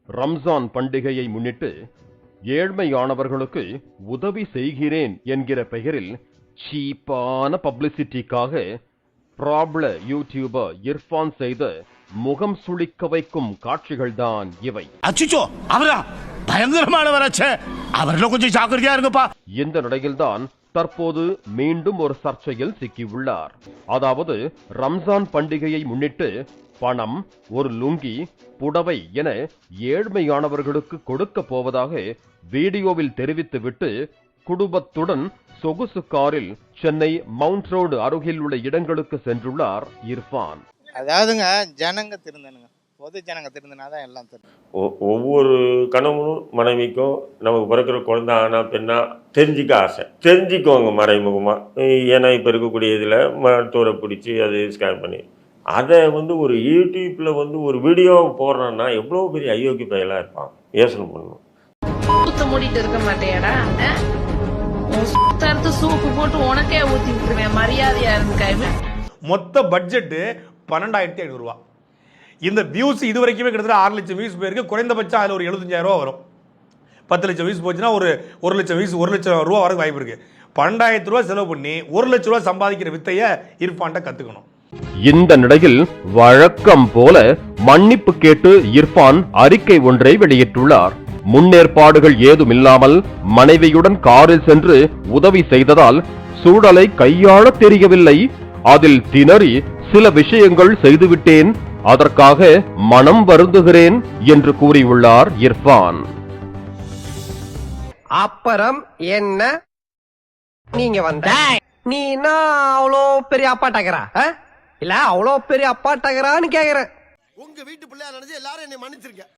ரம்ஜான் பண்டிகையை முன்னிட்டு ஏழ்மையானவர்களுக்கு உதவி செய்கிறேன் என்கிற பெயரில் சீப்பான பப்ளிசிட்டிக்காக பிராப்ள யூடியூபர் இர்ஃபான் செய்த முகம் சுளிக்க வைக்கும் காட்சிகள்தான் இவை. அச்சோ அவரா பயங்கரமானவராச்சே, அவர்ல கொஞ்சம் ஜாக்கிரதையா இருங்கப்பா. இந்த நிலையில்தான் தற்போது மீண்டும் ஒரு சர்ச்சையில் சிக்கியுள்ளார். அதாவது ரம்ஜான் பண்டிகையை முன்னிட்டு பணம், ஒரு லுங்கி, புடவை என ஏழ்மையானவர்களுக்கு கொடுக்க போவதாக வீடியோவில் தெரிவித்துவிட்டு குடும்பத்துடன் சொகுசு காரில் சென்னை மவுண்ட் ரோடு அருகில் உள்ள இடங்களுக்கு சென்றுள்ளார் இர்ஃபான். அதாவதுங்க ஜனங்க திருந்தனுங்க, பொது ஜனங்க திருந்தினாதான் எல்லாம் தெரியும். ஒவ்வொரு கணவனும் மனைவிக்கும் நமக்கு பிறக்கிற குழந்தை ஆனா பெண்ணா தெரிஞ்சிக்க ஆசை. தெரிஞ்சுக்கோங்க மறைமுகமா. ஏன்னா இப்போ இருக்கக்கூடிய இதில் மருத்துவரை பிடிச்சி அதை ஸ்கேன் பண்ணி அதை ஒரு யூடியூப்ல ஒரு வீடியோ போடுறான்னா எவ்வளோ பெரிய அயோக்கிய பயலாக இருப்பான். யோசனை பண்ணணும். மூடிட்டு இருக்க மாட்டேடா, சூப்பு போட்டு உனக்கே ஊத்தி விட்டுருவேன், மரியாதையா இருந்து. மொத்த பட்ஜெட்டு 12,500 ரூபா. இந்த வியூஸ் இது வரைக்குமே கிட்டத்தட்ட 6 லட்சம் வியூஸ் போயிருக்கு. குறைந்தபட்சம் அதில் ஒரு 75,000 ரூபா வரும். 10 லட்சம் வியூஸ் போச்சுன்னா ஒரு 1 லட்சம் வியூஸ், 1 லட்சம் ரூபா வரைக்கும் வாய்ப்பு இருக்கு. 12,000 ரூபா செலவு பண்ணி 1 லட்சம் ரூபா சம்பாதிக்கிற வித்தையை இர்ஃபான்ட்ட கத்துக்கணும். இந்த நிலையில் வழக்கம் போல மன்னிப்பு கேட்டு இர்ஃபான் அறிக்கை ஒன்றை வெளியிட்டுள்ளார். முன்னேற்பாடுகள் ஏதும் இல்லாமல் மனைவியுடன் காரில் சென்று உதவி செய்ததால் சூழலை கையாள தெரியவில்லை. அதில் திணறி சில விஷயங்கள் செய்துவிட்டேன், அதற்காக மனம் வருந்துகிறேன் என்று கூறியுள்ளார் இர்ஃபான். அப்புறம் என்ன நீங்க வந்த நீனா அவ்வளோ பெரிய அப்பாட்டாக்கிறா இல்ல, அவ்வளோ பெரிய அப்பாட்டாக்கிறான்னு கேக்குறேன். உங்க வீட்டு பிள்ளையா நினைச்சு எல்லாரும் என்னை மன்னிச்சிருக்க.